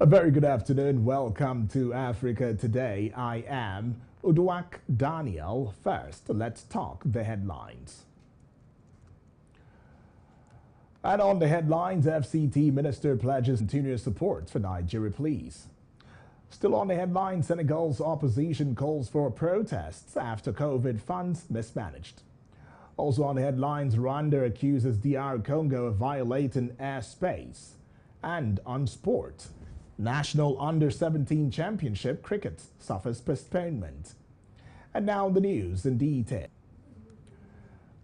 A very good afternoon. Welcome to Africa Today. I am Uduak Daniel. First, let's talk the headlines. And on the headlines, FCT Minister pledges continuous support for Nigeria Police. Still on the headlines, Senegal's opposition calls for protests after COVID funds mismanaged. Also on the headlines, Rwanda accuses DR Congo of violating airspace. And on sport, National Under-17 Championship cricket suffers postponement. And now the news in detail.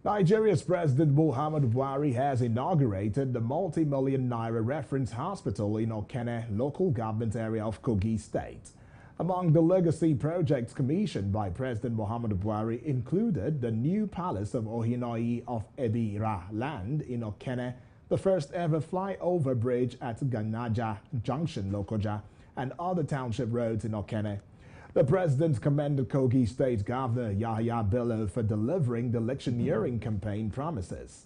Nigeria's President Muhammadu Buhari has inaugurated the multi-million naira reference hospital in Okene local government area of Kogi State. Among the legacy projects commissioned by President Muhammadu Buhari included the new Palace of Ohinoi of Ebira Land in Okene, the first ever flyover bridge at Ganaja Junction, Lokoja, and other township roads in Okene. The president commended Kogi State Governor Yahaya Bello for delivering the electioneering campaign promises.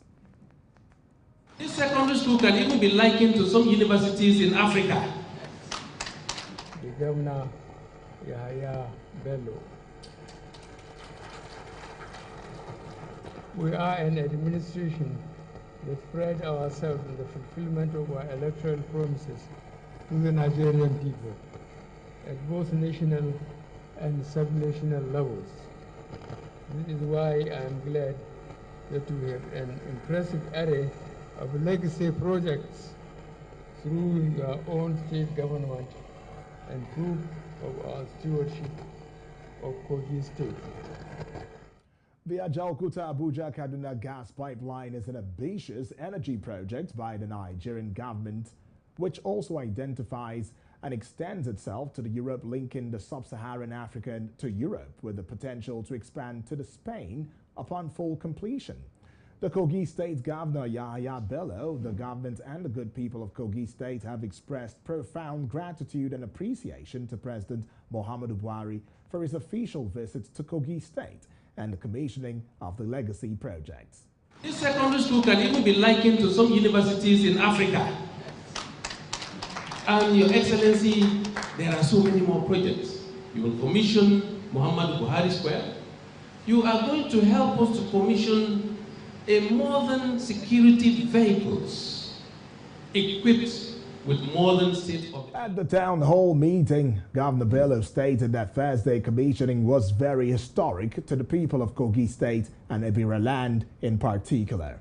This secondary school can even be likened to some universities in Africa. The Governor Yahaya Bello. We are an administration that pride ourselves in the fulfillment of our electoral promises to the Nigerian people at both national and sub-national levels. This is why I am glad that we have an impressive array of legacy projects through your own state government and proof of our stewardship of Kogi State. The Ajaokuta-Abuja-Kaduna gas pipeline is an ambitious energy project by the Nigerian government, which also identifies and extends itself to the Europe, linking the sub-Saharan Africa to Europe with the potential to expand to the Spain upon full completion. The Kogi State Governor Yahaya Bello, the government and the good people of Kogi State have expressed profound gratitude and appreciation to President Muhammadu Buhari for his official visits to Kogi State and the commissioning of the legacy projects. This secondary school can even be likened to some universities in Africa. And Your Excellency, there are so many more projects. You will commission Muhammadu Buhari Square. You are going to help us to commission a modern security vehicles equipped with modern state-of-the-art. At the town hall meeting, Governor Bello stated that Thursday commissioning was very historic to the people of Kogi State and Ebira Land in particular.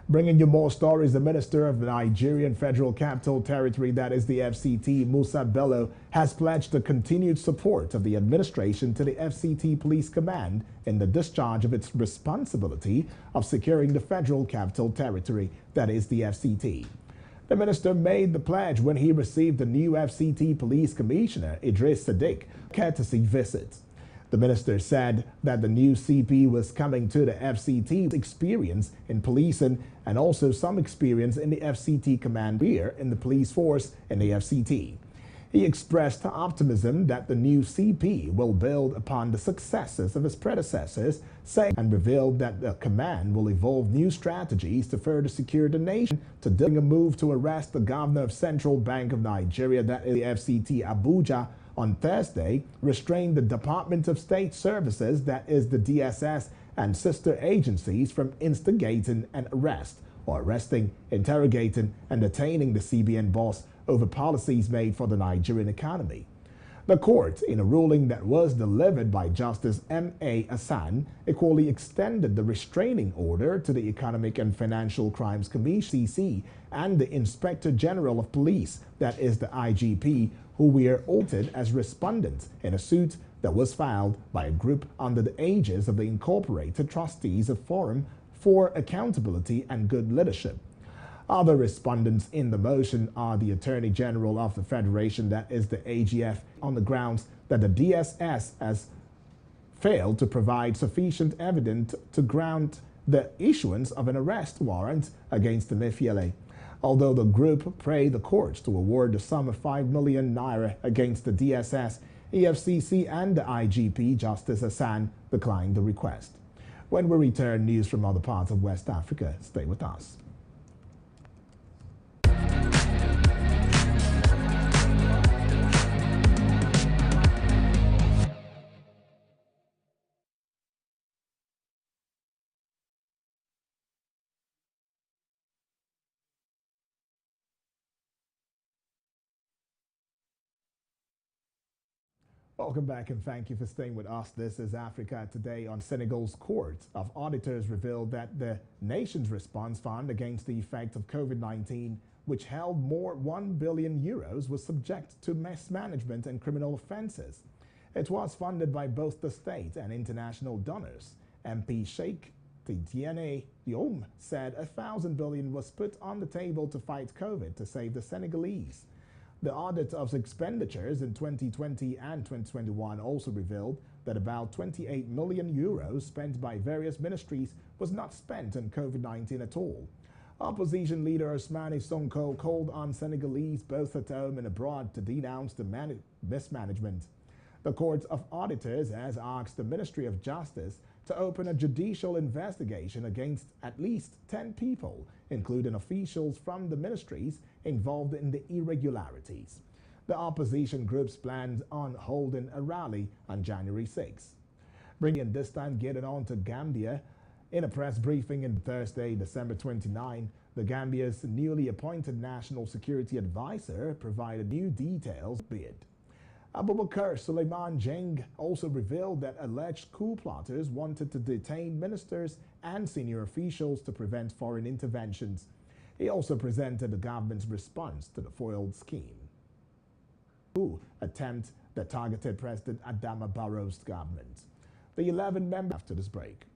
Bringing you more stories, the Minister of the Nigerian Federal Capital Territory, that is the FCT, Musa Bello, has pledged the continued support of the administration to the FCT Police Command in the discharge of its responsibility of securing the Federal Capital Territory, that is the FCT. The minister made the pledge when he received the new FCT Police Commissioner, Idris Sadiq, courtesy visit. The minister said that the new CP was coming to the FCT experience in policing and also some experience in the FCT command here in the police force in the FCT. He expressed optimism that the new CP will build upon the successes of his predecessors, saying and revealed that the command will evolve new strategies to further secure the nation, to doing a move to arrest the governor of Central Bank of Nigeria, that is the FCT Abuja, on Thursday, restrained the Department of State Services, that is the DSS, and sister agencies from instigating an arrest or arresting, interrogating, and detaining the CBN boss over policies made for the Nigerian economy. The court, in a ruling that was delivered by Justice M.A. Hassan, equally extended the restraining order to the Economic and Financial Crimes Commission (CC) and the Inspector General of Police, that is the IGP, who were altered as respondents in a suit that was filed by a group under the aegis of the Incorporated Trustees of Forum for Accountability and Good Leadership. Other respondents in the motion are the Attorney General of the Federation, that is the AGF, on the grounds that the DSS has failed to provide sufficient evidence to grant the issuance of an arrest warrant against the Emefiele. Although the group prayed the courts to award the sum of 5 million naira against the DSS, EFCC and the IGP, Justice Hassan, declined the request. When we return, news from other parts of West Africa. Stay with us. Welcome back and thank you for staying with us. This is Africa Today. On Senegal's Court of Auditors revealed that the nation's response fund against the effect of COVID-19, which held more €1 billion, was subject to mismanagement and criminal offences. It was funded by both the state and international donors. MP Sheikh Tidiane Diom said $1,000 billion was put on the table to fight COVID to save the Senegalese. The audit of expenditures in 2020 and 2021 also revealed that about €28 million spent by various ministries was not spent on COVID-19 at all. Opposition leader Ousmane Sonko called on Senegalese both at home and abroad to denounce the mismanagement. The Court of Auditors has asked the Ministry of Justice to open a judicial investigation against at least 10 people, including officials from the ministries involved in the irregularities. The opposition groups planned on holding a rally on January 6. Bringing this time getting on to Gambia. In a press briefing on Thursday, December 29, the Gambia's newly appointed National Security Advisor provided new details. Abubakar Suleiman Jeng also revealed that alleged coup plotters wanted to detain ministers and senior officials to prevent foreign interventions. He also presented the government's response to the foiled scheme. Coup attempt that targeted President Adama Barrow's government. The 11 members after this break.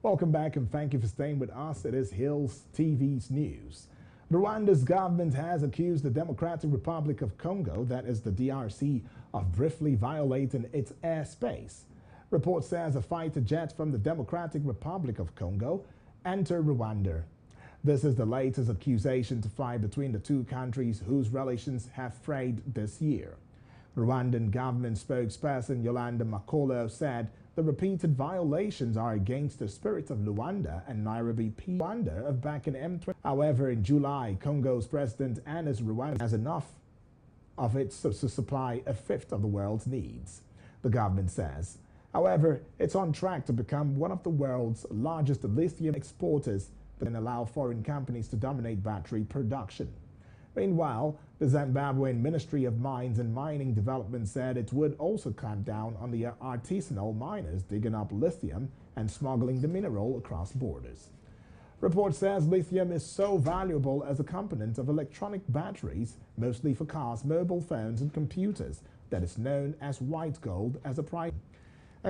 Welcome back and thank you for staying with us. It is Hills TV's news. Rwanda's government has accused the Democratic Republic of Congo, that is the DRC, of briefly violating its airspace. Report says a fighter jet from the Democratic Republic of Congo entered Rwanda. This is the latest accusation to fly between the two countries whose relations have frayed this year. Rwandan government spokesperson Yolanda Makolo said the repeated violations are against the spirit of Luanda and Nairobi Peace Rwanda of back in M20. However, in July, Congo's president Anis Rwanda has enough of it to supply a fifth of the world's needs, the government says. However, it's on track to become one of the world's largest lithium exporters that can allow foreign companies to dominate battery production. Meanwhile, the Zimbabwean Ministry of Mines and Mining Development said it would also clamp down on the artisanal miners digging up lithium and smuggling the mineral across borders. Report says lithium is so valuable as a component of electronic batteries, mostly for cars, mobile phones, and computers, that is known as white gold as a price.